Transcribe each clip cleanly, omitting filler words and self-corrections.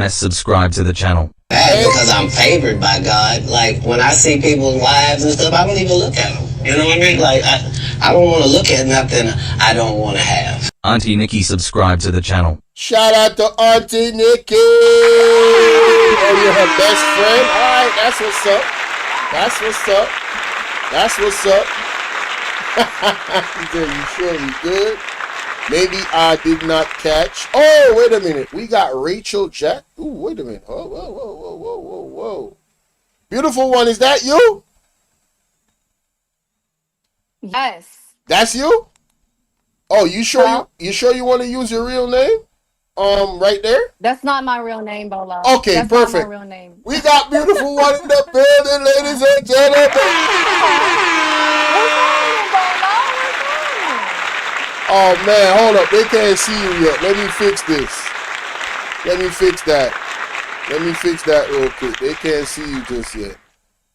Subscribe to the channel. Because I'm favored by God. Like, when I see people's lives and stuff, I don't even look at them. You know what I mean? Like, I don't want to look at nothing I don't want to have. Auntie Nikki, subscribe to the channel. Shout out to Auntie Nikki. Oh, you're her best friend? All right, that's what's up. That's what's up. That's what's up. You sure you good? Maybe I did not catch. Oh, wait a minute. We got Rachel Jack. Ooh, wait a minute. Oh, whoa, whoa, whoa, whoa, whoa, whoa. Beautiful one, is that you? Yes. That's you? Oh, you sure you want to use your real name? Right there? That's not my real name, Bolo. Okay, that's perfect. Not my real name. We got beautiful one in the building, ladies and gentlemen. Oh man, hold up. They can't see you yet. Let me fix this. Let me fix that. Let me fix that real quick. They can't see you just yet.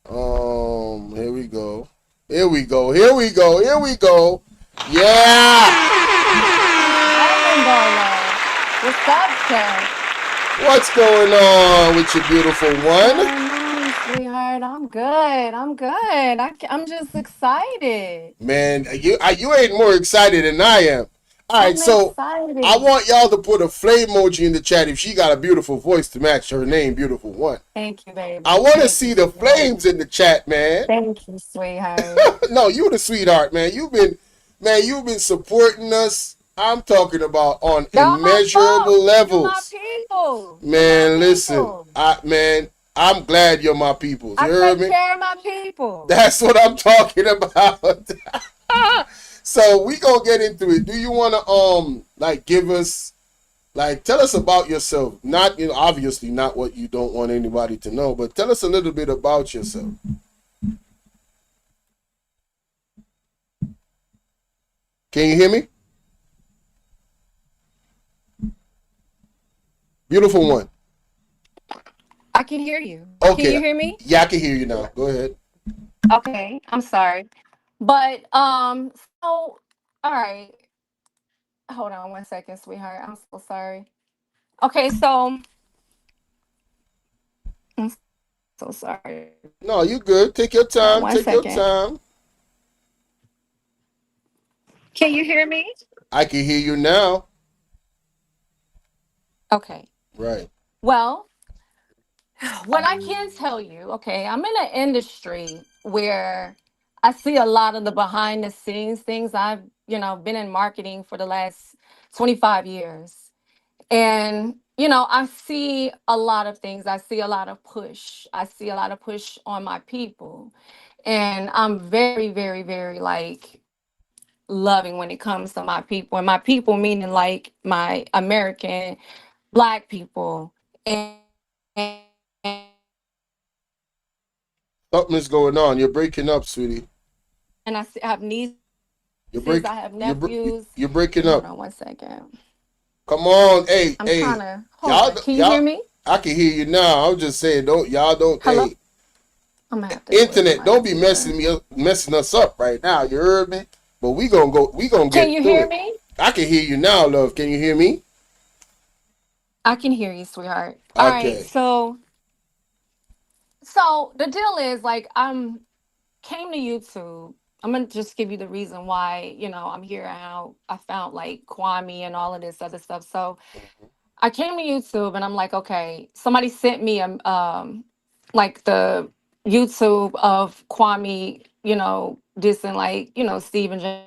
Here we go. Here we go. Here we go. Here we go. Yeah. What's up, Chad? What's going on with your beautiful one? Sweetheart, I'm good. I'm good. I'm just excited. Man, you ain't more excited than I am. All right, so excited. I want y'all to put a flame emoji in the chat if she got a beautiful voice to match her name, beautiful one. Thank you, baby. I want to see the flames in the chat, man. Thank you, sweetheart. No, you the sweetheart, man. You've been supporting us. I'm talking about on immeasurable levels. My people. Man, listen, I'm glad you're my people. You heard me? I take care of my people. That's what I'm talking about. So we gonna get into it. Do you wanna give us, tell us about yourself? Not, obviously not what you don't want anybody to know, but tell us a little bit about yourself. Can you hear me? Beautiful one. I can hear you. Okay. Can you hear me? Yeah, I can hear you now. Go ahead. Okay, I'm sorry. But so all right. Hold on 1 second, sweetheart. I'm so sorry. Okay, so I'm so sorry. No, you good. Take your time. Take your time. Can you hear me? I can hear you now. Okay. Right. Well, what I can tell you, okay, I'm in an industry where I see a lot of the behind the scenes things. I've, been in marketing for the last 25 years. And, I see a lot of things. I see a lot of push. I see a lot of push on my people. And I'm very, very, very loving when it comes to my people. And my people meaning my American Black people. And something's going on. You're breaking up, sweetie. And I have nieces. I have nephews. You're breaking up. Hold on 1 second. Come on, hey, I'm trying to. Hold on. Can you hear me? I can hear you now. I'm just saying, don't. Hello? Hey, I'm gonna have to internet, don't be messing us up right now. You heard me? But we gonna get. Can you hear me? I can hear you now, love. Can you hear me? I can hear you, sweetheart. All right, so the deal is came to YouTube. I'm gonna just give you the reason why I'm here and how I found Kwame and all of this other stuff. So I came to YouTube and I'm like, okay, somebody sent me the YouTube of Kwame, dissing Stephen J.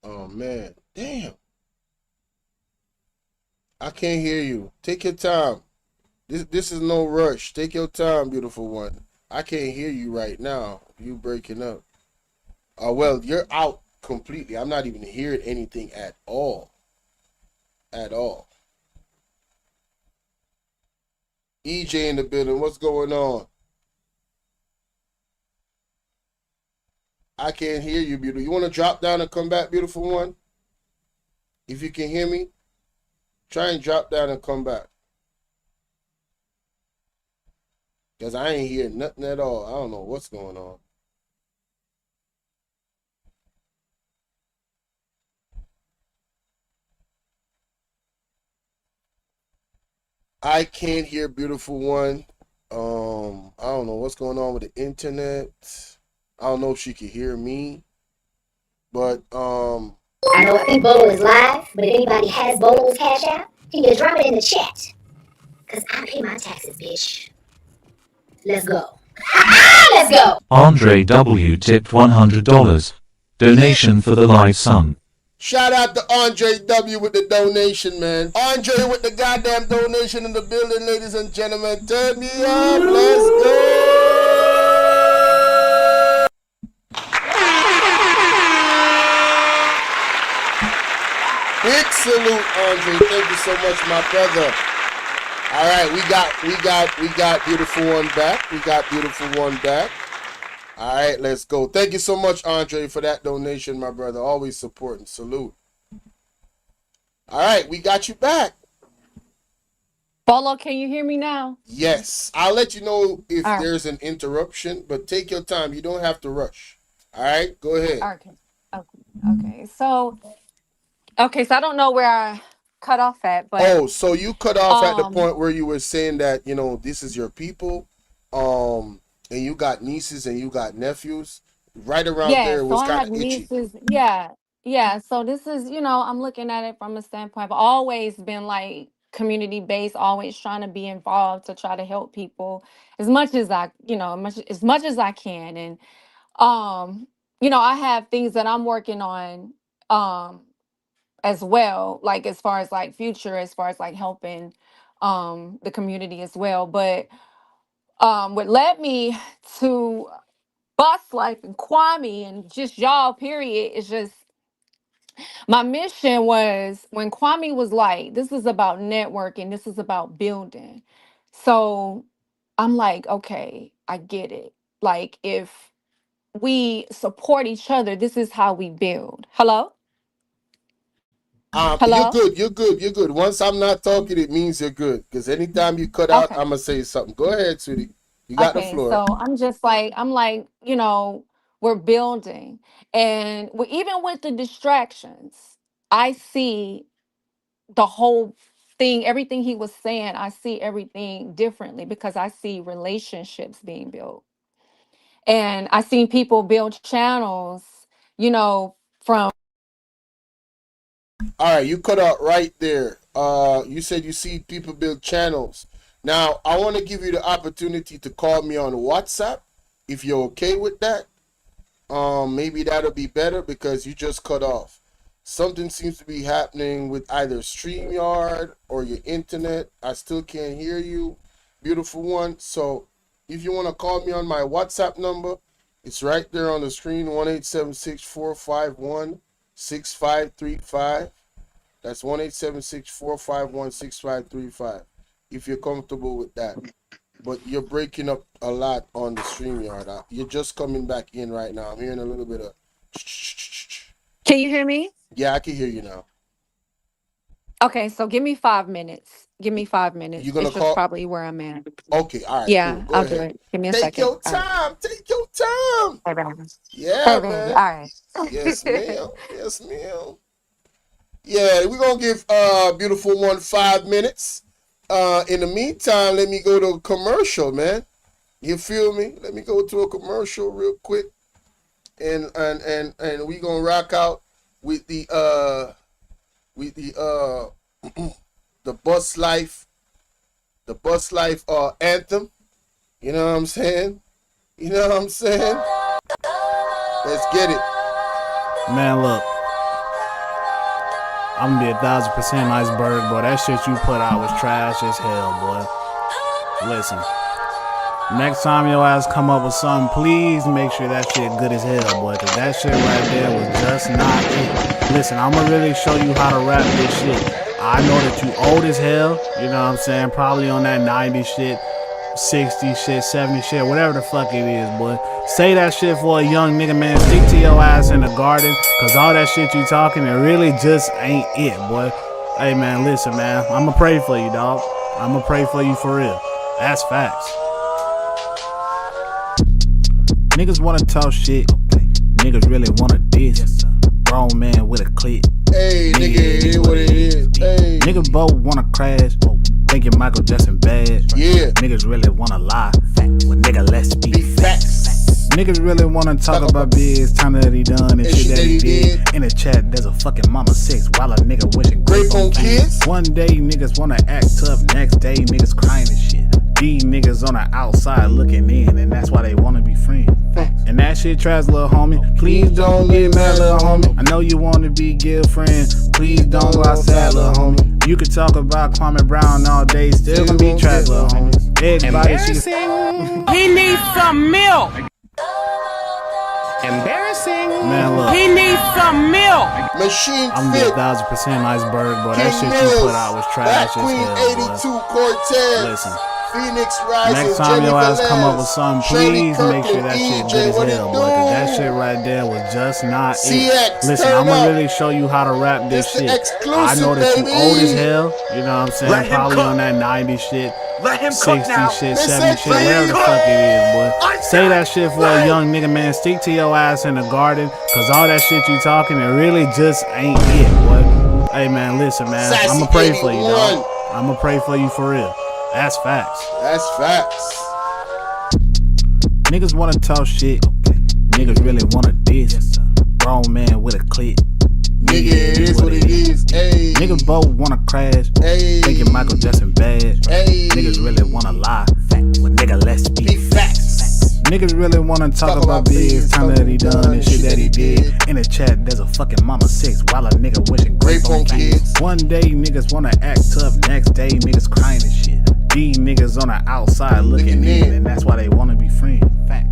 Oh man, damn! I can't hear you. Take your time. This is no rush. Take your time, beautiful one. I can't hear you right now. You breaking up. Well, you're out completely. I'm not even hearing anything at all. At all. EJ in the building. What's going on? I can't hear you, beautiful. You want to drop down and come back, beautiful one? If you can hear me, try and drop down and come back. Because I ain't hearing nothing at all. I don't know what's going on. I can't hear beautiful one. I don't know what's going on with the internet. I don't know if she can hear me, but I know I think Bolo is live, but if anybody has Bolo's cash app, can you drop it in the chat? Cause I pay my taxes, bitch. Let's go. Let's go. Andre W. tipped $100. Donation for the live song. shout out to Andre W with the donation, man. Andre with the goddamn donation in the building, ladies and gentlemen. Turn me up. Let's go. Big salute, Andre. Thank you so much, my brother. All right, we got beautiful one back. We got beautiful one back. All right, let's go. Thank you so much, Andre, for that donation, my brother. Always supporting. Salute. All right, we got you back. Bolo, can you hear me now? Yes. I'll let you know if All right. there's an interruption, but take your time. You don't have to rush. All right, go ahead. Okay. So I don't know where I cut off at, but Oh, so you cut off at the point where you were saying that, this is your people, and you got nieces and you got nephews. Right around there was so I kind have of itchy. nieces. Yeah. So this is, I'm looking at it from a standpoint. I've always been like community based, always trying to be involved to try to help people as much as as much as I can. And I have things that I'm working on as well, like as far as like future, as far as like helping the community as well. But what led me to Bus Life and Kwame and just y'all, period, is just my mission was when Kwame was like, this is about networking, this is about building. So I'm like, okay, I get it. Like, if we support each other, this is how we build. Hello? You're Hello? good. You're good. You're good. Once I'm not talking, it means you're good. Because anytime you cut out, Okay. I'm gonna say something. Go ahead, sweetie. You got the floor. So I'm like, we're building. And even with the distractions, I see the whole thing, everything he was saying, I see everything differently because I see relationships being built. And I seen people build channels, from All right, you cut out right there. You said you see people build channels. Now, I want to give you the opportunity to call me on WhatsApp if you're okay with that. Maybe that'll be better because you just cut off. Something seems to be happening with either StreamYard or your internet. I still can't hear you, beautiful one. So if you want to call me on my WhatsApp number, it's right there on the screen, 1-876-451-6535. That's 1-876-451-6535. If you're comfortable with that. But you're breaking up a lot on the StreamYard. You're just coming back in right now. I'm hearing a little bit of... Can you hear me? Yeah, I can hear you now. Okay, so give me 5 minutes. Give me 5 minutes. You gonna it's call? just probably where I'm at. Okay, all right, Yeah, cool. Go I'll ahead. do it. Give me a Take second. your time. Take your time. All right. Yeah, Baby. man. All right. Yes, ma'am. Yes, ma'am. Yeah, we're gonna give beautiful one 5 minutes. In the meantime, let me go to a commercial, man. You feel me? Let me go to a commercial real quick, and we gonna rock out with the the Bus Life anthem. You know what I'm saying? You know what I'm saying? Let's get it. Man, look. I'm gonna be 1,000% iceberg, boy. That shit you put out was trash as hell, boy. Listen. Next time your ass come up with something, please make sure that shit good as hell, boy. Cause that shit right there was just not it. Listen, I'ma really show you how to rap this shit. I know that you old as hell, you know what I'm saying? Probably on that 90 shit, 60 shit, 70 shit, whatever the fuck it is, boy. Say that shit for a young nigga, man. Stick to your ass in the garden, cause all that shit you talking, it really just ain't it, boy. Hey, man, listen, man. I'ma pray for you, dog. I'ma pray for you for real. That's facts. Niggas wanna talk shit. Niggas really wanna diss. Grown man with a clip. Hey, nigga, it is what it is. Hey. Niggas both wanna crash. Thinking Michael Jackson bad. Yeah. Niggas really wanna lie. Well, nigga, let's be facts. Niggas really wanna talk about biz, time that he done and shit that he did. In the chat, there's a fucking mama 6 while a nigga wishing Grape on kids. One day niggas wanna act tough, next day niggas crying and shit. These niggas on the outside looking in, and that's why they wanna be friends. And that shit trash, little homie. Please don't get mad, little homie. I know you wanna be good friend. Please don't go outside, little homie. You could talk about Kwame Brown all day, still gonna be trash, little homie. Everybody, He needs some milk. Embarrassing. Man, look. He needs some milk. Machine I'm Fit. gonna get 1000% iceberg, boy. That King shit you Mills, put out was trash Black as Queen hell, 82 boy. Cortez. Listen. Phoenix Rising. Next time your ass come up with something, Shirley please Kirk make sure and that shit EJ, good as what it hell, boy. Cause that do? shit right there was just not CX, it. Listen, turn I'm gonna up. really show you how to rap this It's the shit. exclusive, I know that baby. you old as hell. You know what I'm saying? Let him Probably cook. on that 90 shit, Let him 60 cook now. shit, They 70 said shit, let him whatever the cook. fuck it is, boy. I'm Say done. that shit for a young nigga, man. Stick to your ass in the garden. Cause all that shit you talking, it really just ain't it, boy. Hey, man, listen, man. Sassy I'ma pray for you, 81. dog. I'ma pray for you for real. That's facts. That's facts. Niggas wanna talk shit. Niggas really wanna diss. Grown man with a clip. Nigga, it is what it is. Hey. Niggas both wanna crash. Hey. Thinking Michael Jackson bad. Hey. Niggas really wanna lie. Well, nigga, let's Be be facts. Niggas really wanna talk about biz, time that he done and shit that he did. In the chat, there's a fucking mama 6 while a nigga wishing Grape on kids. One day niggas wanna act tough, next day niggas crying and shit. These niggas on the outside looking in, and that's why they wanna be friends.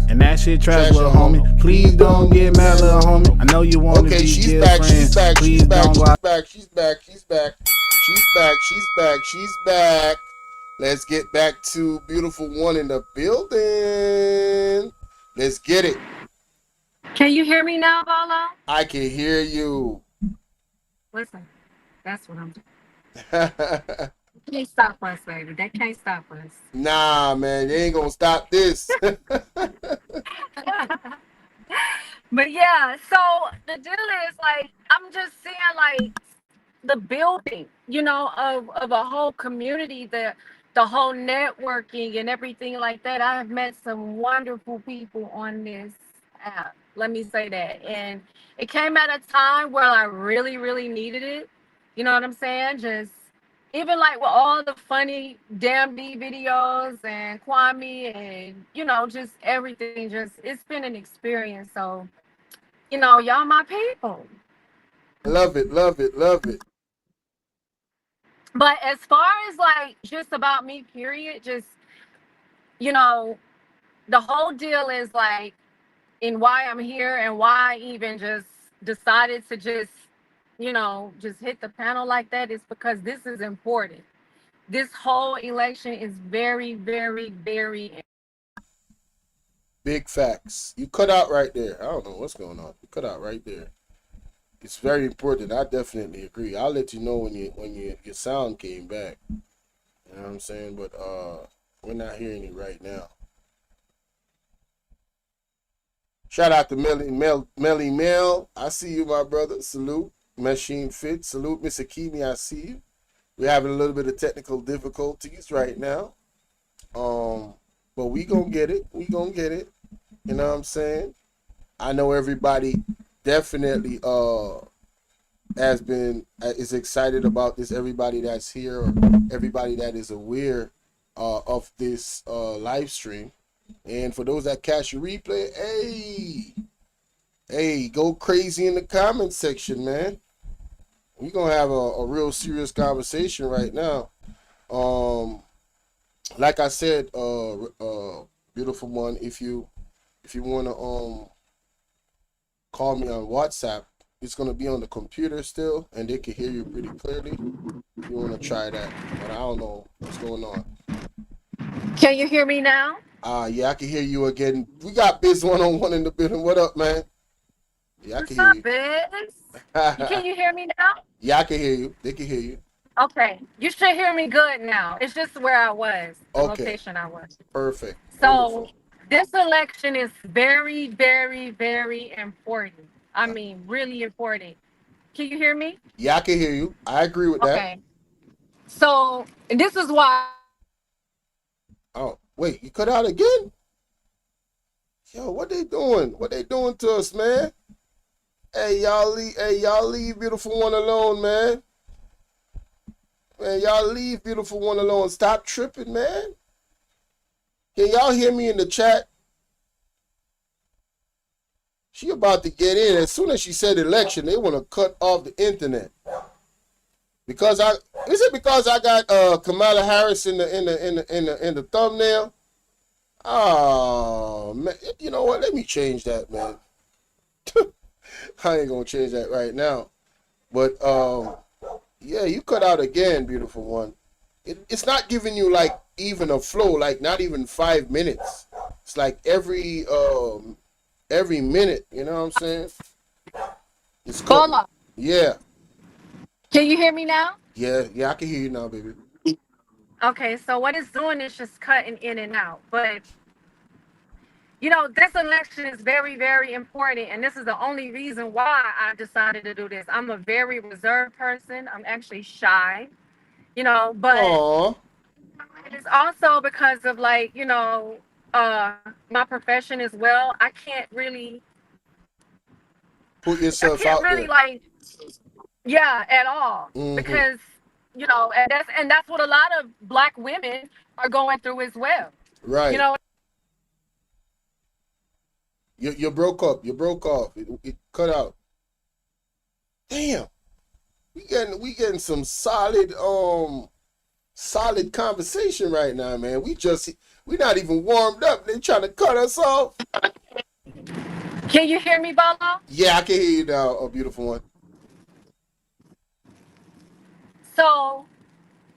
And that shit trash, little homie. Please don't get mad, little homie. I know you wanna Okay, be she's good back, friends. she's back, Please she's back, don't go she's out. back, she's back, she's back, she's back, she's back, she's back. Let's get back to beautiful one in the building. Let's get it. Can you hear me now, Bolo? I can hear you. Listen, that's what I'm doing. Can't stop us, baby. They can't stop us. Nah, man, they ain't gonna stop this. But yeah, so the deal is like I'm just seeing like the building, of a whole community, the whole networking and everything like that. I have met some wonderful people on this app. Let me say that. And it came at a time where I really, really needed it. You know what I'm saying? Just even like with all the funny damn D videos and Kwame and just everything, just it's been an experience. So, y'all my people. Love it, love it, love it. But as far as like just about me, period, just you know, the whole deal is like in why I'm here and why I even just decided to just hit the panel like that is because this is important. This whole election is very, very, very. Big facts. You cut out right there. I don't know what's going on. You cut out right there. It's very important. I definitely agree. I'll let you know when your sound came back. You know what I'm saying? But we're not hearing you right now. Shout out to Melly Mel. I see you, my brother. Salute. Machine Fit. Salute, Miss Akimi. I see you. We're having a little bit of technical difficulties right now. But we gonna get it. We gonna get it. You know what I'm saying? I know everybody definitely is excited about this. Everybody that's here or everybody that is aware of this live stream. And for those that catch your replay, hey, go crazy in the comment section, man. We're gonna have a real serious conversation right now. Like I said, beautiful one, if you wanna call me on WhatsApp, it's gonna be on the computer still, and they can hear you pretty clearly. You wanna try that, but I don't know what's going on. Can you hear me now? Yeah, I can hear you again. We got Biz 101 in the building. What up, man? Yeah, I can What's hear up, you. Biz? Can you hear me now? Yeah, I can hear you. They can hear you. Okay, you should hear me good now. It's just where I was, the Okay. location I was. Perfect. So Wonderful. this election is very, very, very important. I mean, really important. Can you hear me? Yeah, I can hear you. I agree with that. Okay. So this is why. Oh, wait, you cut out again? Yo, what they doing? What they doing to us, man? Hey, y'all leave beautiful one alone, man. Man, y'all leave beautiful one alone. Stop tripping, man. Can y'all hear me in the chat? She about to get in. As soon as she said election, they want to cut off the internet. Because is it because I got Kamala Harris in the thumbnail? Oh man, you know what? Let me change that, man. I ain't gonna change that right now. But yeah, you cut out again, beautiful one. It's not giving you like even a flow, like not even 5 minutes. It's like every minute. You know what I'm saying? It's cut. Bolo, Yeah, can you hear me now? yeah, I can hear you now, baby. Okay, so what it's doing is just cutting in and out. But this election is very, very important, and this is the only reason why I decided to do this. I'm a very reserved person. I'm actually shy, but Aw, it's also because of my profession as well. put I yourself can't out really there. like, yeah, at all Mm-hmm. because and that's what a lot of black women are going through as well. You Right. know, You broke up. You broke off. It cut out. Damn. We getting some solid conversation right now, man. We not even warmed up. They trying to cut us off. can you hear me, Bolo? Yeah, I can hear you now, a beautiful one. So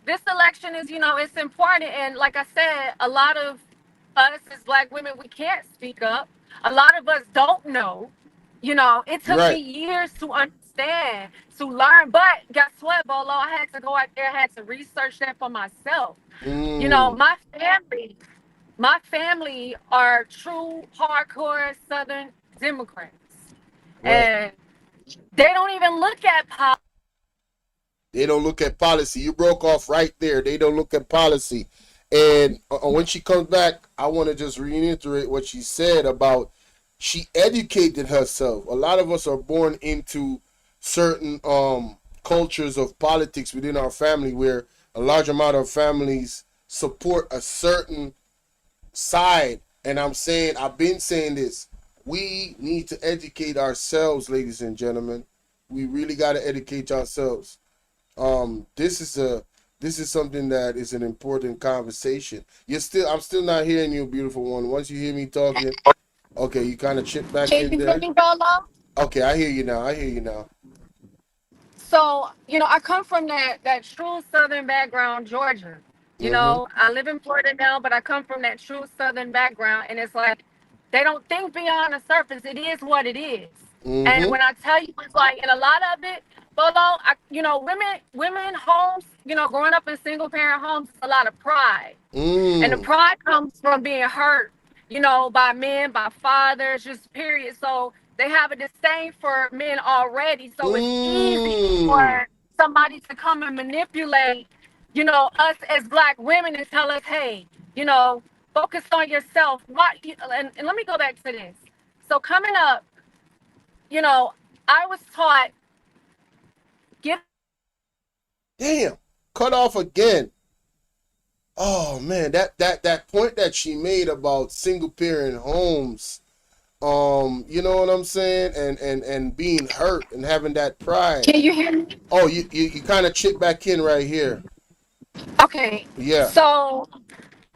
this election is, it's important. And like I said, a lot of us as black women, we can't speak up. A lot of us don't know. It took me Right. years to understand, to learn. But guess what, Bolo? I had to go out there, I had to research that for myself. Mm. My family are true hardcore Southern Democrats. Right. And they don't even look at politics. They don't look at policy. You broke off right there. They don't look at policy. And when she comes back, I want to just reiterate what she said about she educated herself. A lot of us are born into certain cultures of politics within our family where a large amount of families support a certain side. And I've been saying this. We need to educate ourselves, ladies and gentlemen. We really got to educate ourselves. This is something that is an important conversation. I'm still not hearing you, beautiful one. Once you hear me talking, okay, you kind of chip back Can in you hear there. me, Bolo? Okay, I hear you now. I hear you now. So, I come from that true Southern background, Georgia. Mm-hmm. I live in Florida now, but I come from that true Southern background, and it's like they don't think beyond the surface. It is what it is. And Mm-hmm. when I tell you, it's like, and a lot of it, Bolo, women homes, growing up in single parent homes, it's a lot of pride. And the Mm. pride comes from being hurt, by men, by fathers, just period. So they have a disdain for men already. So it's easy Mm. for somebody to come and manipulate, us as black women and tell us, hey, focus on yourself. And let me go back to this. So coming up, you know, I was taught, get Damn. Cut off again. Oh man, that point that she made about single parent homes. You know what I'm saying, and being hurt and having that pride. can you hear me? Oh, you kind of chip back in right here. Okay. Yeah. So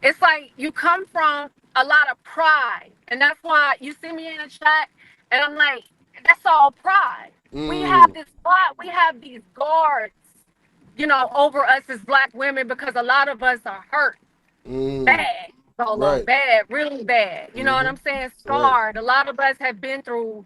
it's like you come from a lot of pride. And that's why you see me in the chat and I'm like, that's all pride. We have Mm. this pride. We have these guards, over us as black women because a lot of us are hurt Mm. bad, Solo, Right. bad, really bad. You know what Mm-hmm. I'm saying? Right. Scarred. A lot of us have been through,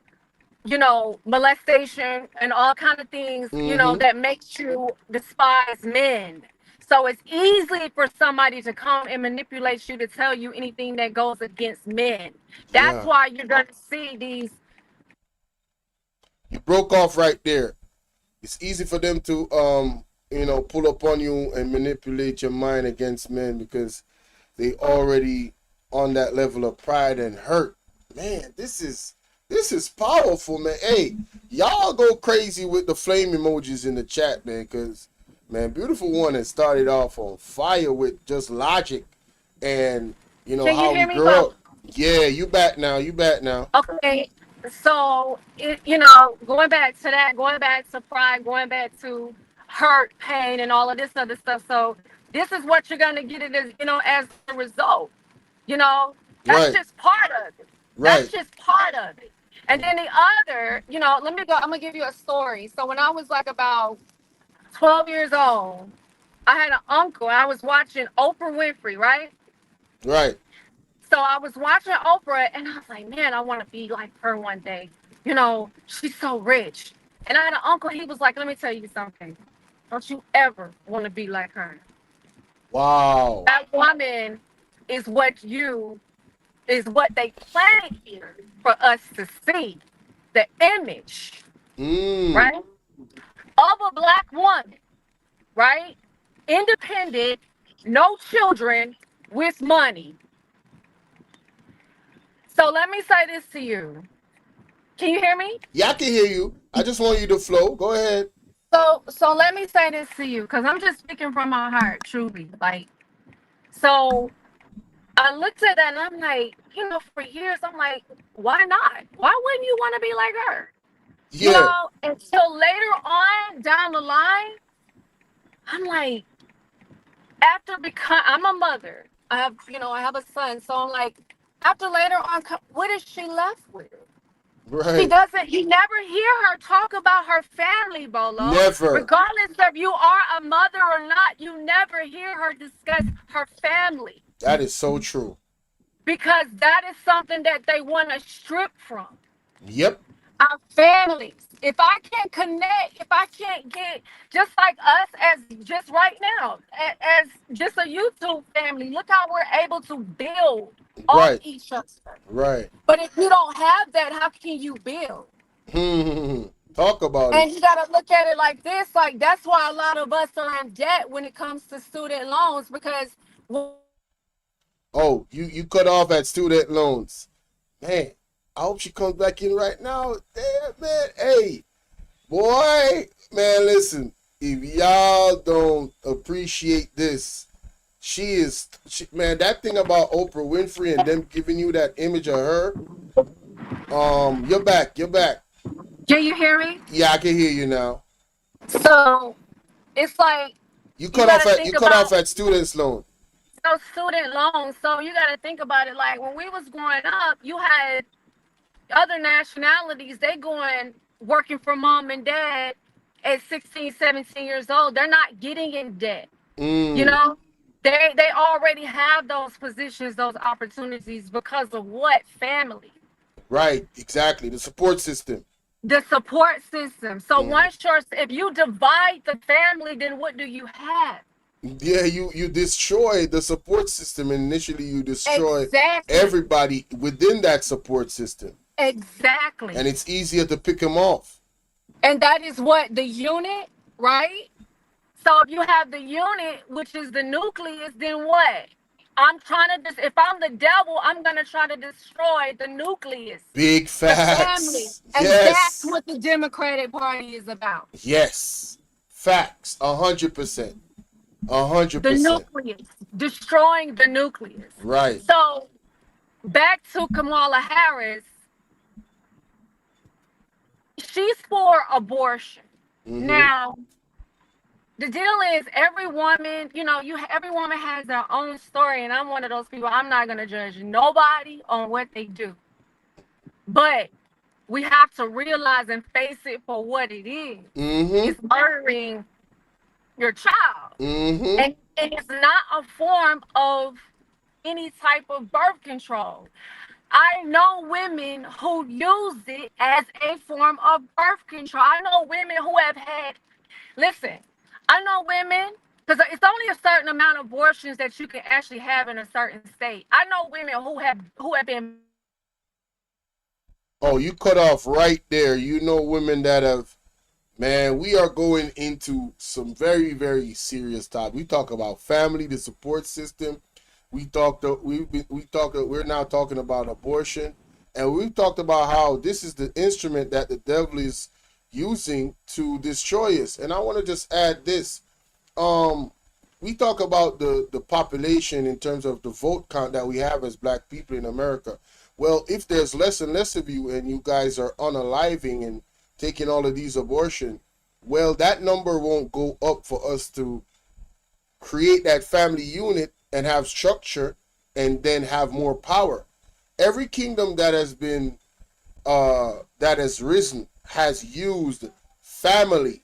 molestation and all kind of things, Mm-hmm. that makes you despise men. So it's easy for somebody to come and manipulate you to tell you anything that goes against men. That's Yeah. why you're gonna see these. You broke off right there. It's easy for them to pull up on you and manipulate your mind against men because they already on that level of pride and hurt. Man, this is powerful, man. Hey, y'all go crazy with the flame emojis in the chat, man, because man, Beautiful One has started off on fire with just logic and Can you how we hear me, grew Bo? up. Yeah, you back now. You back now. Okay, so going back to that, going back to pride, going back to hurt, pain, and all of this other stuff. So this is what you're gonna get it as as a result. You know, that's Right, just part of it. That's right, just part of it. And then the other, let me go. I'm gonna give you a story. So when I was like about 12 years old, I had an uncle. I was watching Oprah Winfrey, right? right. So I was watching Oprah and I was like, man, I want to be like her one day. She's so rich. And I had an uncle, he was like, let me tell you something. Don't you ever want to be like her. Wow. That woman is what they planted here for us to see. The image, Mm. right? Of a black woman, right? Independent, no children, with money. So let me say this to you. Can you hear me? Yeah, I can hear you. I just want you to flow. Go ahead. So let me say this to you, because I'm just speaking from my heart, truly. So I looked at that and I'm like, for years, I'm like, why not? Why wouldn't you want to be like her? Yeah, Until later on down the line, I'm like, I'm a mother. I have a son. So I'm like, after later on, what is she left with? right. You never hear her talk about her family, Bolo. Never. Regardless of you are a mother or not, you never hear her discuss her family That is so true. because that is something that they want to strip from. Yep. Our families. If I can't connect, if I can't get, just like us as just right now, as just a YouTube family, look how we're able to build off Right. each other. Right. But if you don't have that, how can you build? Talk about it. And you got to look at it like this. Like, that's why a lot of us are in debt when it comes to student loans because. Oh, you cut off at student loans. Man, I hope she comes back in right now. Damn, man. Hey, boy. Man, listen. If y'all don't appreciate this, man, that thing about Oprah Winfrey and them giving you that image of her. You're back. You're back. Can you hear me? Yeah, I can hear you now. So it's like You you cut got off to at think about students loan. those student loans. So you got to think about it like when we was growing up, you had other nationalities, they going working for mom and dad at 16, 17 years old. They're not getting in debt. You Mm, know, they already have those positions, those opportunities because of what? Family. right, exactly. The support system. The support system. So Mm. if you divide the family, then what do you have? Yeah, you destroy the support system, and initially you destroy Exactly. everybody within that support system, Exactly. and it's easier to pick them off. And that is what the unit, right? So if you have the unit, which is the nucleus, then what? I'm trying to if I'm the devil, I'm gonna try to destroy the nucleus, Big the family. facts. And that's Yes, what the Democratic Party is about. yes, facts. 100%. a hundred The percent. nucleus. Destroying the nucleus. Right. So back to Kamala Harris, she's for abortion. Mm-hmm. Now, the deal is every woman, every woman has their own story, and I'm one of those people. I'm not gonna judge nobody on what they do, but we have to realize and face it for what it is. Mm-hmm. It's murdering your child, Mm-hmm. and it's not a form of any type of birth control. I know women who use it as a form of birth control. I know women who have had. Listen, I know women, because it's only a certain amount of abortions that you can actually have in a certain state. I know women who have been. Oh, you cut off right there. You know women that have Man, we are going into some very, very serious topic. We talk about family, the support system. We're now talking about abortion, and we've talked about how this is the instrument that the devil is using to destroy us. And I want to just add this. We talk about the population in terms of the vote count that we have as black people in America. Well, if there's less and less of you and you guys are unaliving and taking all of these abortion, well, that number won't go up for us to create that family unit and have structure and then have more power. Every kingdom that has been that has risen has used family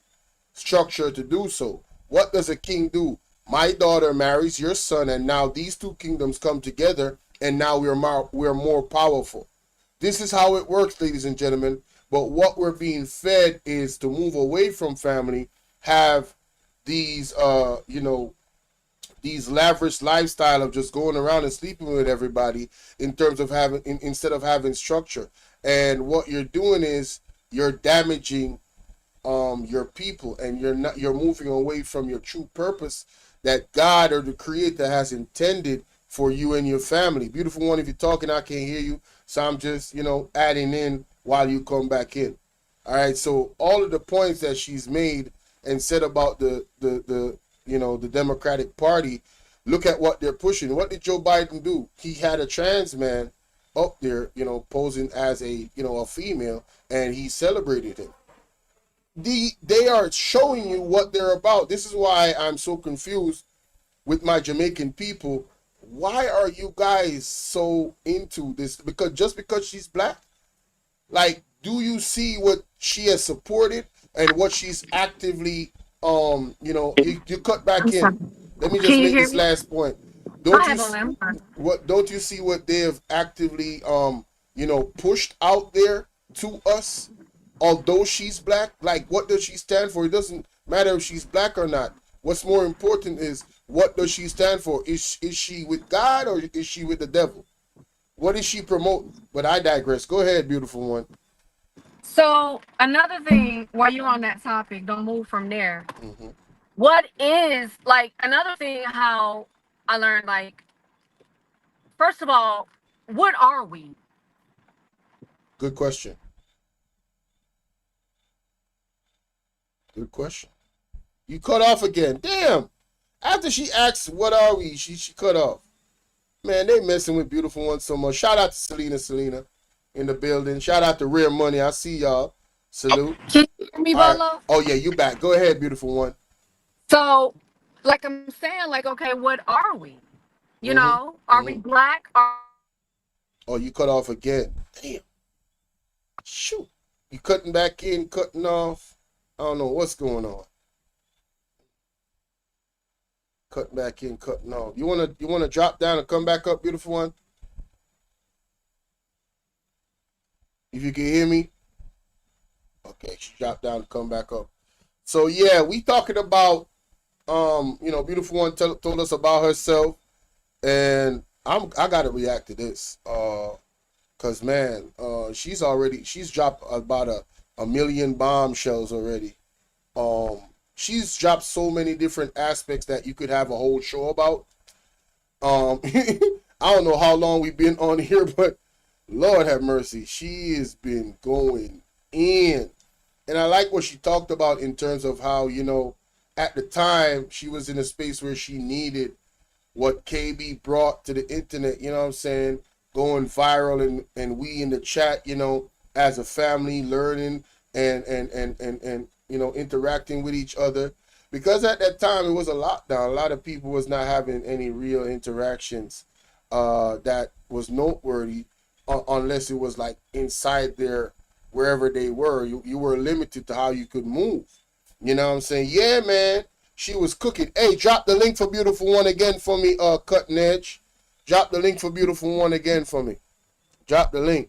structure to do so. What does a king do? My daughter marries your son, and now these two kingdoms come together, and now we're more powerful. This is how it works, ladies and gentlemen. But what we're being fed is to move away from family, have these these lavish lifestyle of just going around and sleeping with everybody in terms of instead of having structure. And what you're doing is you're damaging your people, and you're moving away from your true purpose that God or the creator has intended for you and your family. Beautiful one, if you're talking, I can't hear you. So I'm just, adding in while you come back in. All right. So all of the points that she's made and said about the Democratic Party, look at what they're pushing. What did Joe Biden do? He had a trans man up there, posing as a female, and he celebrated him. They are showing you what they're about. This is why I'm so confused with my Jamaican people. Why are you guys so into this? Just because she's black? Like, do you see what she has supported and what she's actively you cut back I'm sorry. in. Let me just Can you make hear this me? last point. Go Don't you ahead, Bolo. I'm sorry. don't you see what they have actively pushed out there to us? Although she's black, like, what does she stand for? It doesn't matter if she's black or not. What's more important is, what does she stand for? Is she with God or is she with the devil? What is she promoting? But I digress. Go ahead, beautiful one. So another thing, while you're on that topic, don't move from there. Mm-hmm. What is like another thing? How I learned, like, first of all, what are we? Good question. Good question. You cut off again. Damn. After she asked, what are we? She cut off. Man, they messing with beautiful one so much. Shout out to Selena in the building. Shout out to Rare Money. I see y'all. Salute. Can you hear me, All right. Bolo? Oh yeah, you back. Go ahead, beautiful one. So, like I'm saying, like, okay, what are we? Mm-hmm. Are we Mm-hmm. black? Are Oh, you cut off again. Damn. Shoot. You cutting back in, cutting off. I don't know what's going on. Cutting back in, cutting off. You wanna drop down and come back up, beautiful one? If you can hear me. Okay, she dropped down and come back up. So yeah, we talking about beautiful one told us about herself, and I gotta react to this. Cause man, she's dropped about a million bombshells already. She's dropped so many different aspects that you could have a whole show about. I don't know how long we've been on here, but Lord have mercy, she has been going in. And I like what she talked about in terms of how, at the time she was in a space where she needed what KB brought to the internet, you know what I'm saying? Going viral, and we in the chat, as a family learning and interacting with each other. Because at that time it was a lockdown. A lot of people was not having any real interactions that was noteworthy, unless it was like inside their wherever they were. You were limited to how you could move. You know what I'm saying? Yeah, man. She was cooking. Hey, drop the link for beautiful one again for me, Cutting Edge. Drop the link for beautiful one again for me. Drop the link.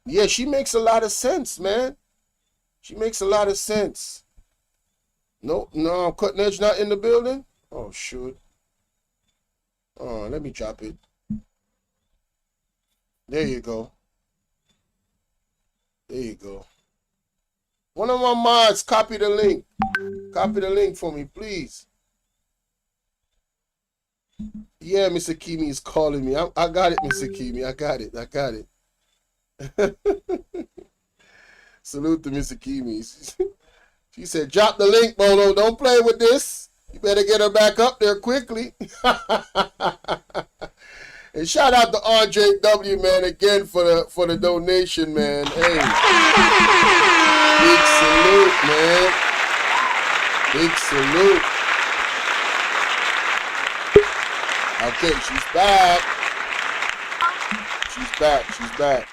Yeah, she makes a lot of sense, man. She makes a lot of sense. No, Cutting Edge not in the building? Oh, shoot. Oh, let me drop it. There you go. There you go. One of my mods, copy the link. Copy the link for me, please. Yeah, Mr. Kimi is calling me. I got it, Mr. Kimi. I got it. I got it. Salute to Mr. Kimi. She said, drop the link, Bolo. Don't play with this. You better get her back up there quickly. And shout out to Andre W, man, again for the donation, man. Hey. Big salute, man. Big salute. Okay, she's back. She's back. She's back.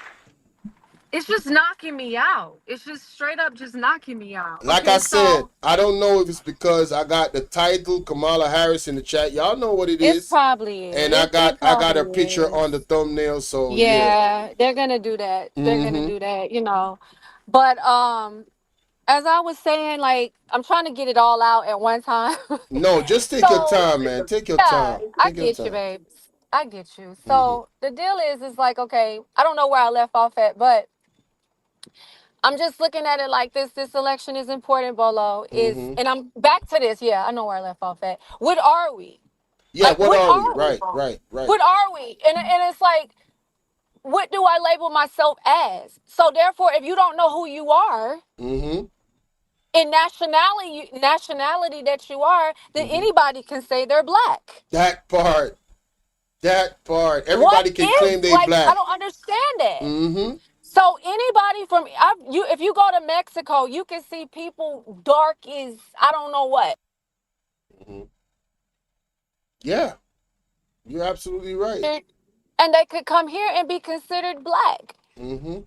It's just knocking me out. It's just straight up just knocking me out. Like Okay, I said, so I don't know if it's because I got the title Kamala Harris in the chat. Y'all know what it it's is. probably is. And It I got her probably picture on the is. thumbnail, so yeah. Yeah, they're gonna do that. They're gonna Mm-hmm. do that, you know. But as I was saying, like I'm trying to get it all out at one time. No, just take your So time, man. Take your yeah, time. I Take your get you, time. babes. I get you. Mm-hmm. So the deal is like, okay, I don't know where I left off at, but I'm just looking at it like this. This election is important, Bolo. Mm-hmm. And I'm back to this. Yeah, I know where I left off at. What are we? Yeah, Like, what what are we? are we? Right, right, right. What are we? And it's like, what do I label myself as? So therefore, if you don't know who you are Mm-hmm. in nationality that you are, then Mm-hmm. anybody can say they're black. That part. That part. What Everybody can is claim they like? I black. don't understand it. Mm-hmm. So anybody from if you go to Mexico, you can see people dark as I don't know what. Mm-hmm. Yeah, you're absolutely right. And they could come here and be considered black. Mm-hmm.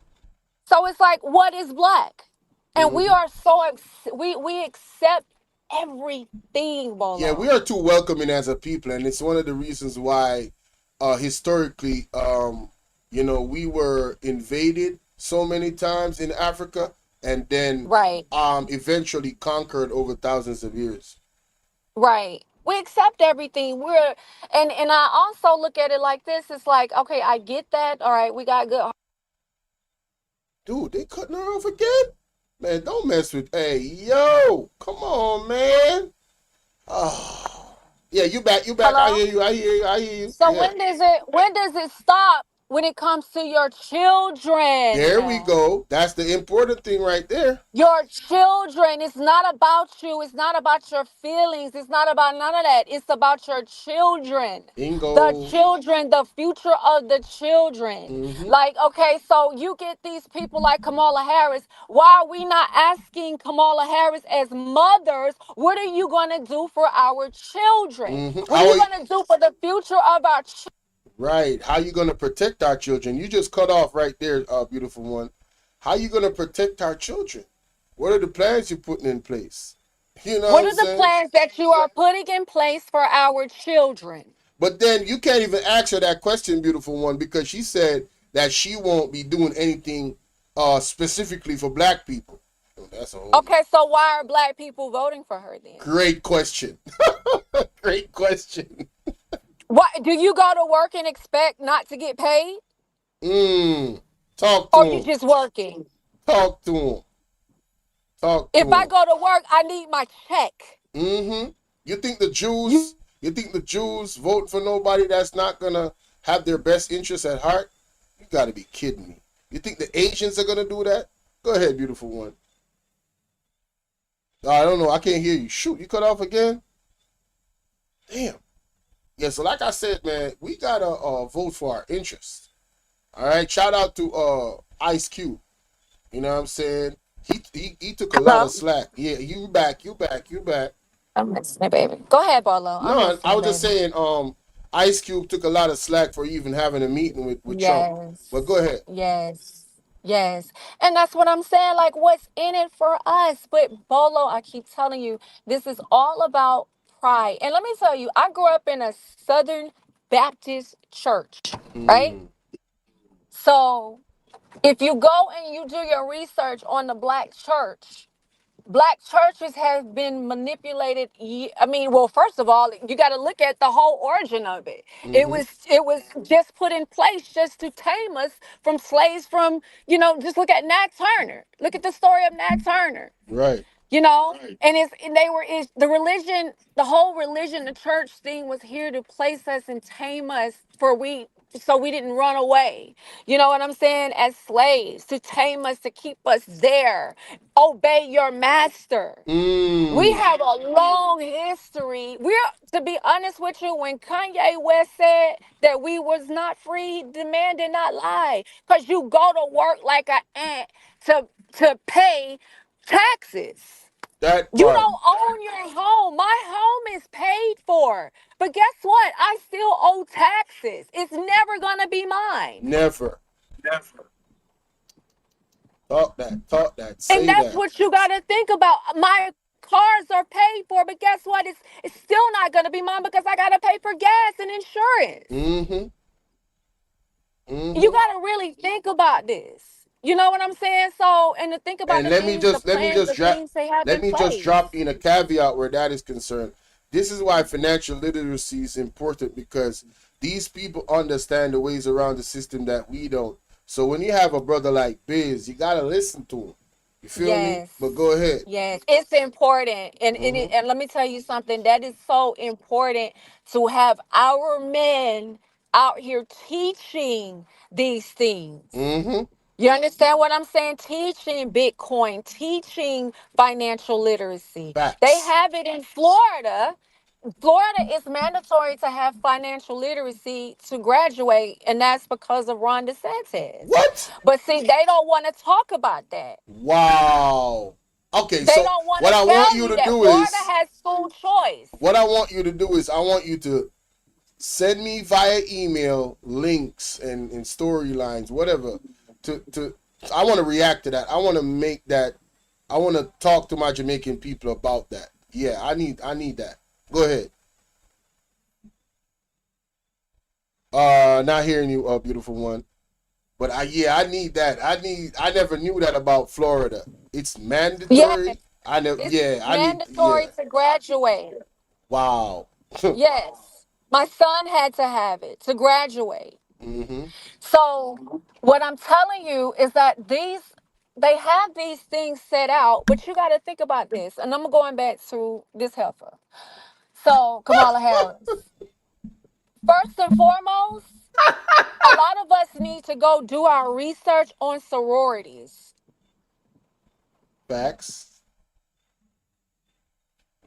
So it's like, what is black? And we Mm-hmm. are we accept everything, Yeah, we Bolo. are too welcoming as a people, and it's one of the reasons why, historically, we were invaded so many times in Africa, and then, Right, eventually conquered over thousands of years. right. We accept everything. And I also look at it like this. It's like, okay, I get that. All right, we got good. Dude, they cutting her off again? Man, don't mess with. Hey, yo, come on, man. Oh, yeah, you back, you back. I Hello. hear you. I hear you. I hear you. So Yeah. when does it stop when it comes to your children? There we go. That's the important thing right there. Your children. It's not about you. It's not about your feelings. It's not about none of that. It's about your children. The Bingo. children, the future of the children. Mm-hmm. Like, okay, so you get these people like Kamala Harris. Why are we not asking Kamala Harris as mothers, what are you going to do for our children? Mm-hmm. What are you going to do for the future of our children? Right. How you gonna protect our children? You just cut off right there, beautiful one. How you gonna protect our children? What are the plans you're putting in place? You know What what I'm are the saying? plans that you are putting in place for our children? But then you can't even ask her that question, beautiful one, because she said that she won't be doing anything specifically for black people. Oh, that's a whole Okay, so why are black people voting for her then? great question. Great question. What do you go to work and expect not to get paid? Talk to Or you him. just working? Talk to him. Talk to If I him. go to work, I need my check. Mm-hmm. You think the You Jews? You think the Jews vote for nobody that's not gonna have their best interests at heart? You got to be kidding me. You think the Asians are gonna do that? Go ahead, beautiful one. I don't know. I can't hear you. Shoot, you cut off again. Damn. Yeah. So like I said, man, we gotta vote for our interests. All right. Shout out to Ice Cube. You know what I'm saying? He took a lot of hello? slack. Yeah. You back. You back. You back. I'm listening, baby. Go ahead, Bolo. I'm No, I listening, was just baby. saying, Ice Cube took a lot of slack for even having a meeting with Trump. But go Yes. ahead. Yes. Yes. And that's what I'm saying. Like, what's in it for us? But Bolo, I keep telling you, this is all about pride. And let me tell you, I grew up in a Southern Baptist church, right? Mm, So if you go and you do your research on the black church, Black churches have been manipulated. I mean, well, first of all, you got to look at the whole origin of it. Mm-hmm. It was just put in place just to tame us from slaves. From just look at Nat Turner. Look at the story of Nat Turner. Right. And it's the religion, the whole religion, the church thing was here to place us and tame us so we didn't run away. You know what I'm saying? As slaves, to tame us, to keep us there. Obey your master. We Mm. have a long history. To be honest with you, when Kanye West said that we was not free, the man did not lie. Because you go to work like an ant to pay taxes. That You part. don't own your home. My home is paid for. But guess what? I still owe taxes. It's never going to be mine. Never. Talk that, And say that's that. what you got to think about. My cars are paid for, but guess what? It's still not going to be mine because I got to pay for gas and insurance. Mm-hmm. You Mm-hmm. got to really think about this. You know what I'm saying? So, and to think about And the things, the plans, the things they have let in me just place. drop in a caveat where that is concerned. This is why financial literacy is important, because these people understand the ways around the system that we don't. So when you have a brother like Biz, you gotta listen to him. You feel me? Yes. But go ahead. Yes, it's important. Mm-hmm. And let me tell you something that is so important to have our men out here teaching these things. Mm-hmm. You understand what I'm saying? Teaching Bitcoin, teaching financial literacy. They Facts. have it in Florida. Florida is mandatory to have financial literacy to graduate, and that's because of Ron DeSantis. What? But see, they don't want to talk about that. Wow. Okay, They so don't want what to I want tell you you to that do Florida is has school choice. I want you to send me via email links and storylines, whatever. To I want to react to that. I want to make that. I want to talk to my Jamaican people about that. Yeah, I need that. Go ahead. Not hearing you, beautiful one. But I need that. I never knew that about Florida. It's Yes, mandatory. I never. it's Yeah, I need. mandatory Yeah. to graduate. Wow. Yes, my son had to have it to graduate. Mm-hmm. So what I'm telling you is that they have these things set out, but you got to think about this. And I'm going back to this heifer. So Kamala Harris. First and foremost, a lot of us need to go do our research on sororities. Facts.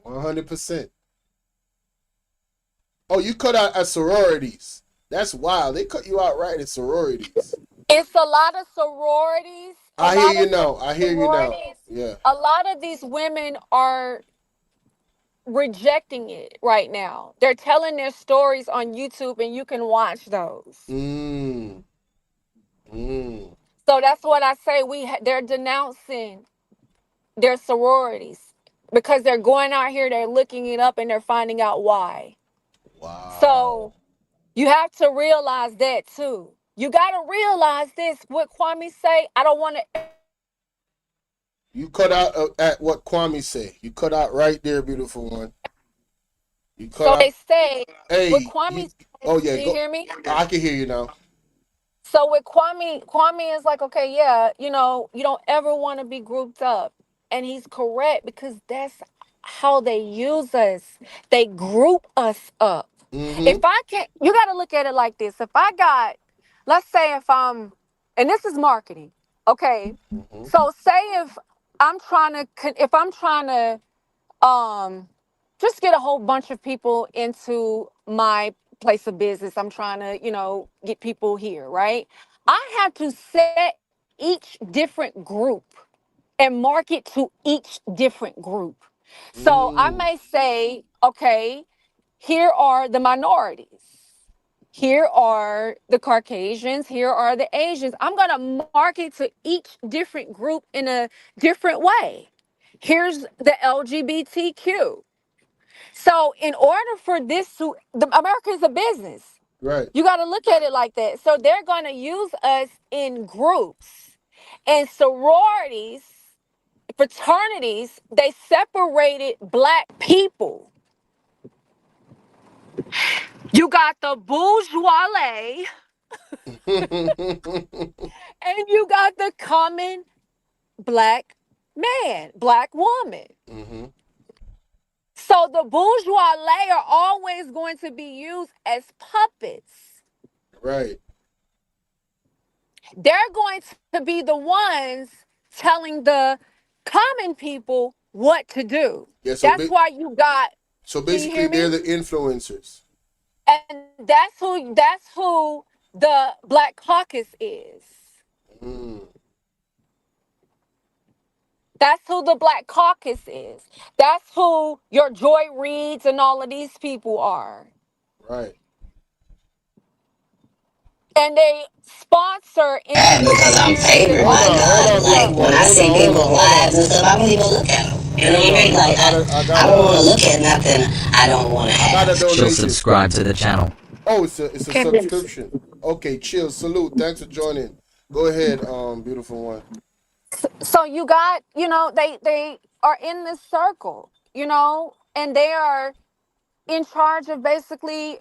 100%. Oh, you cut out at sororities. That's wild. They cut you out right at sororities. It's a lot of sororities, a I hear lot you of now. I hear you now. sororities. Yeah. A lot of these women are rejecting it right now. They're telling their stories on YouTube and you can watch those. Mm. Mm. So that's what I say they're denouncing their sororities because they're going out here, they're looking it up and they're finding out why. Wow. So you have to realize that too. You got to realize this. What Kwame say, I don't want to. You cut out at what Kwame say. You cut out right there, beautiful one. You cut So they out. say, what Hey, Kwame you. says, Oh yeah, can you go. hear me? I can hear you now. So with Kwame is like, okay, yeah, you don't ever want to be grouped up. And he's correct because that's how they use us. They group us up. Mm-hmm. If I can't, you got to look at it like this. If I got, let's say if I'm, and this is marketing, okay? Mm-hmm. So say if I'm trying to just get a whole bunch of people into my place of business. I'm trying to, get people here, right? I have to set each different group and market to each different group. So I Mm. may say, okay, here are the minorities. Here are the Caucasians. Here are the Asians. I'm going to market to each different group in a different way. Here's the LGBTQ. So in order for America is a business. Right. You got to look at it like that. So they're going to use us in groups and sororities. fraternities, they separated black people. You got the bourgeoisie and you got the common black man, black woman. Mm-hmm. So the bourgeoisie are always going to be used as puppets. Right. They're going to be the ones telling the common people what to do. Yeah. That's why you got, So can you basically, hear they're me? the influencers. And that's who the Black Caucus is. Mm, That's who the Black Caucus is. That's who your Joy Reids and all of these people are. right. And they sponsor Because I'm interviews and favored Hold by all of on, this hold other God. on, Like beautiful stuff. when one. I Hold see on, hold people's on, hold lives on, and stuff, I don't even look at them. You know hold what I on. mean? Like I don't want to look at nothing I don't want to I got a have. Chill, donation. subscribe to the channel. Oh, it's a subscription. Okay, chill. Salute. Thanks for joining. Go ahead, beautiful one. So you got, they are in this circle, and they are in charge of basically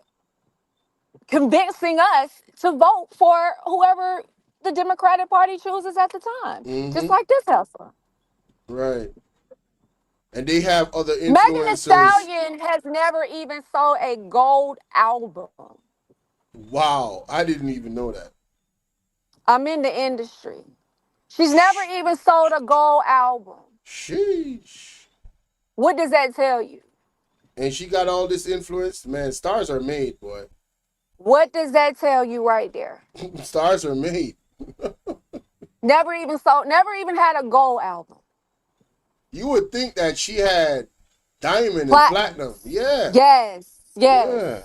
convincing us to vote for whoever the Democratic Party chooses at the time. Just Mm-hmm. like this heifer. Right. And they have other Megan Thee influencers. Stallion has never even sold a gold album. Wow, I didn't even know that. I'm in the industry. She's never even sold a gold album. Sheesh. What does that tell you? And she got all this influence. Man, stars are made, boy. What does that tell you right there? Stars are made. Never even sold, never even had a gold album. You would think that she had diamond and platinum. Platinums. Yeah. Yes, yes. Yeah.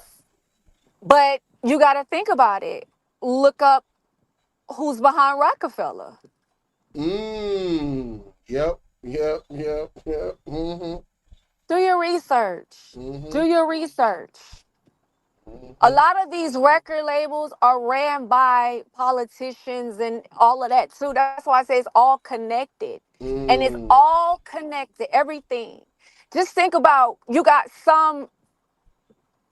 But you got to think about it. Look up who's behind Rockefeller. Yep. Yep. Yep. Yep. Mm-hmm. Do your research. Mm-hmm. Do your research. A Mm-hmm. lot of these record labels are ran by politicians and all of that too. That's why I say it's all connected. And it's Mm. all connected, everything. Just think about, you got some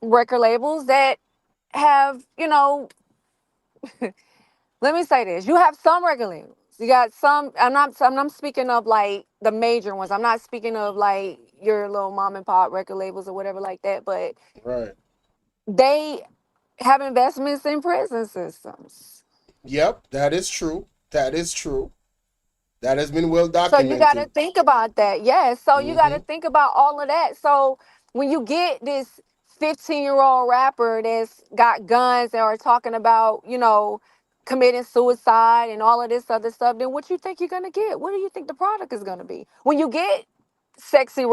record labels that have, let me say this. You have some record labels. You got some, I'm not speaking of like the major ones. I'm not speaking of like your little mom and pop record labels or whatever like that, but Right. they have investments in prison systems. Yep. That is true. That is true. That has been well So you got to documented. think about that. Yes. So you got to Mm-hmm. think about all of that. So when you get this 15-year-old rapper that's got guns and are talking about, committing suicide and all of this other stuff, then what you think you're going to get? What do you think the product is going to be? When you get sexy